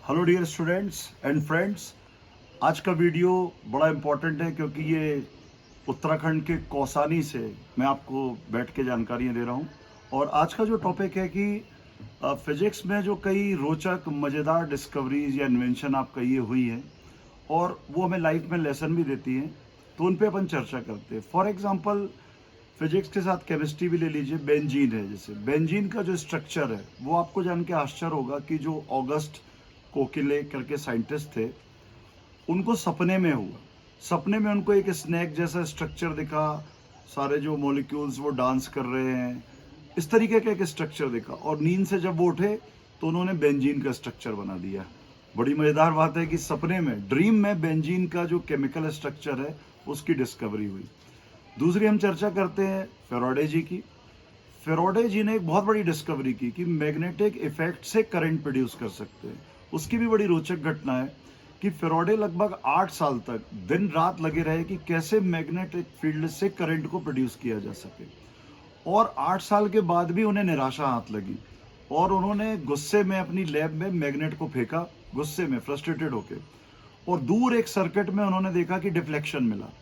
Hello dear students and friends. आज का video बड़ा इम्पोर्टेंट है क्योंकि ये उत्तराखंड के कौसानी से मैं आपको बैठ के जानकारियाँ दे रहा हूँ। और आज का जो टॉपिक है कि फिजिक्स में जो कई रोचक मज़ेदार डिस्कवरीज या इन्वेंशन आप कहिए हुई है और वो हमें लाइफ में लेसन भी देती हैं, तो उन पे अपन चर्चा करते हैं। फॉर एग्जांपल फिजिक्स के साथ केमिस्ट्री भी ले लीजिए। बेंजीन है, जैसे बेंजीन का जो स्ट्रक्चर है वो आपको जान के आश्चर्य होगा कि जो ऑगस्ट कोकिले करके साइंटिस्ट थे, उनको सपने में हुआ। सपने में उनको एक स्नैक जैसा स्ट्रक्चर दिखा, सारे जो मॉलिक्यूल्स वो डांस कर रहे हैं, इस तरीके का एक स्ट्रक्चर दिखा। और नींद से जब वो उठे तो उन्होंने बेंजीन का स्ट्रक्चर बना दिया। बड़ी मज़ेदार बात है कि सपने में, ड्रीम में बेंजीन का जो केमिकल स्ट्रक्चर है उसकी डिस्कवरी हुई। दूसरी हम चर्चा करते हैं फेराडे जी की। फेराडे जी ने एक बहुत बड़ी डिस्कवरी की कि मैग्नेटिक इफेक्ट से करंट प्रोड्यूस कर सकते हैं। उसकी भी बड़ी रोचक घटना है कि फेराडे लगभग 8 साल तक दिन रात लगे रहे कि कैसे मैग्नेटिक फील्ड से करंट को प्रोड्यूस किया जा सके। और 8 साल के बाद भी उन्हें निराशा हाथ लगी और उन्होंने गुस्से में अपनी लैब में मैग्नेट को फेंका, गुस्से में फ्रस्ट्रेटेड होके। और दूर एक सर्किट में उन्होंने देखा कि डिफ्लेक्शन मिला।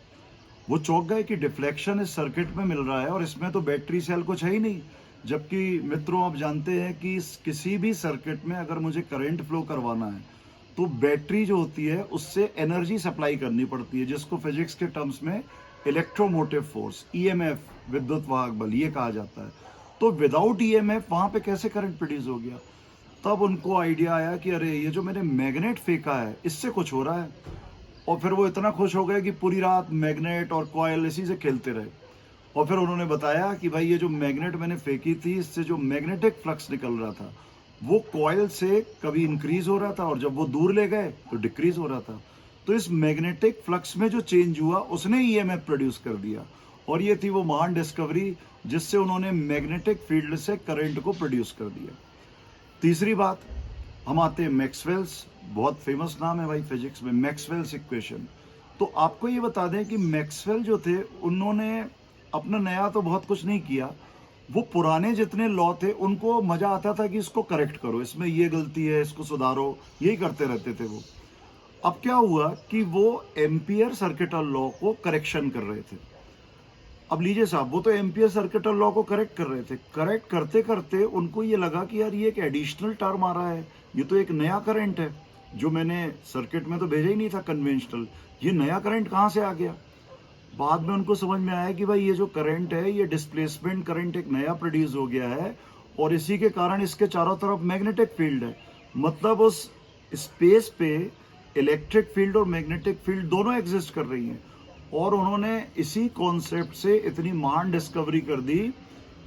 वो चौंक गए कि डिफ्लेक्शन इस सर्किट में मिल रहा है और इसमें तो बैटरी सेल कुछ है ही नहीं। जबकि मित्रों, आप जानते हैं कि किसी भी सर्किट में अगर मुझे करंट फ्लो करवाना है तो बैटरी जो होती है उससे एनर्जी सप्लाई करनी पड़ती है, जिसको फिजिक्स के टर्म्स में इलेक्ट्रोमोटिव फोर्स, ईएमएफ, विद्युत वाहक बल, ये कहा जाता है। तो विदाउट ईएमएफ वहां पे कैसे करंट प्रोड्यूस हो गया? तब उनको आइडिया आया कि अरे, ये जो मैंने मैग्नेट फेंका है इससे कुछ हो रहा है। और फिर वो इतना खुश हो गए कि पूरी रात मैग्नेट और कॉयल इसी से खेलते रहे। और फिर उन्होंने बताया कि भाई, ये जो मैग्नेट मैंने फेंकी थी, इससे जो मैग्नेटिक फ्लक्स निकल रहा था वो कॉयल से कभी इंक्रीज हो रहा था और जब वो दूर ले गए तो डिक्रीज हो रहा था। तो इस मैग्नेटिक फ्लक्स में जो चेंज हुआ उसने ईएमएफ प्रोड्यूस कर दिया। और ये थी वो महान डिस्कवरी जिससे उन्होंने मैग्नेटिक फील्ड से करंट को प्रोड्यूस कर दिया। तीसरी बात, हम आते हैं मैक्सवेल्स। बहुत फेमस नाम है भाई फिजिक्स में, मैक्सवेल्स इक्वेशन। तो आपको ये बता दें कि मैक्सवेल जो थे उन्होंने अपना नया तो बहुत कुछ नहीं किया। वो पुराने जितने लॉ थे उनको मजा आता था कि इसको करेक्ट करो, इसमें ये गलती है, इसको सुधारो, यही करते रहते थे वो। अब क्या हुआ कि वो एम्पियर सर्किटल लॉ को करेक्शन कर रहे थे। अब लीजिए साहब, वो तो एम्पियर सर्किटल लॉ को करेक्ट कर रहे थे। करेक्ट करते करते उनको ये लगा कि यार, ये एक एडिशनल टर्म आ रहा है, ये तो एक नया करंट है जो मैंने सर्किट में तो भेजा ही नहीं था कन्वेंशनल। ये नया करंट कहाँ से आ गया? बाद में उनको समझ में आया कि भाई, ये जो करंट है ये डिस्प्लेसमेंट करंट एक नया प्रोड्यूस हो गया है और इसी के कारण इसके चारों तरफ मैग्नेटिक फील्ड है। मतलब उस स्पेस पे इलेक्ट्रिक फील्ड और मैग्नेटिक फील्ड दोनों एग्जिस्ट कर रही हैं। और उन्होंने इसी कॉन्सेप्ट से इतनी महान डिस्कवरी कर दी,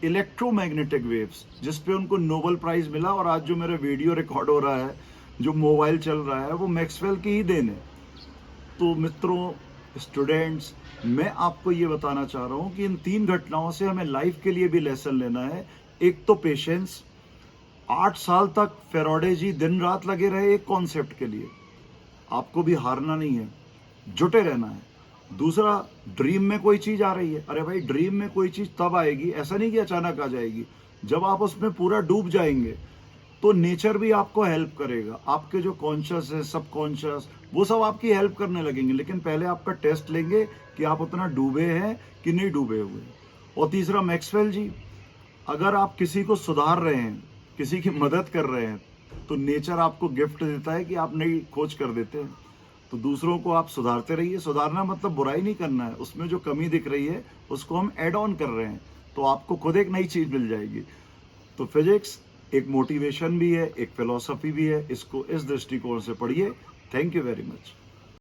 इलेक्ट्रोमैग्नेटिक वेव्स, जिस पे उनको नोबेल प्राइज मिला। और आज जो मेरा वीडियो रिकॉर्ड हो रहा है, जो मोबाइल चल रहा है, वो मैक्सवेल की ही देन है। तो मित्रों, स्टूडेंट्स, मैं आपको ये बताना चाह रहा हूँ कि इन 3 घटनाओं से हमें लाइफ के लिए भी लेसन लेना है। एक तो पेशेंस। 8 साल तक फेराडे जी दिन रात लगे रहे एक कॉन्सेप्ट के लिए। आपको भी हारना नहीं है, जुटे रहना है। दूसरा, ड्रीम में कोई चीज आ रही है। अरे भाई, ड्रीम में कोई चीज तब आएगी, ऐसा नहीं कि अचानक आ जाएगी। जब आप उसमें पूरा डूब जाएंगे तो नेचर भी आपको हेल्प करेगा। आपके जो कॉन्शियस है, सब कॉन्शियस, वो सब आपकी हेल्प करने लगेंगे। लेकिन पहले आपका टेस्ट लेंगे कि आप उतना डूबे हैं कि नहीं डूबे हुए। और तीसरा, मैक्सवेल जी, अगर आप किसी को सुधार रहे हैं, किसी की मदद कर रहे हैं, तो नेचर आपको गिफ्ट देता है कि आप नई खोज कर देते हैं। तो दूसरों को आप सुधारते रहिए। सुधारना मतलब बुराई नहीं करना है, उसमें जो कमी दिख रही है उसको हम ऐड ऑन कर रहे हैं, तो आपको खुद एक नई चीज मिल जाएगी। तो फिजिक्स एक मोटिवेशन भी है, एक फिलॉसफी भी है। इसको इस दृष्टिकोण से पढ़िए। Thank you very much.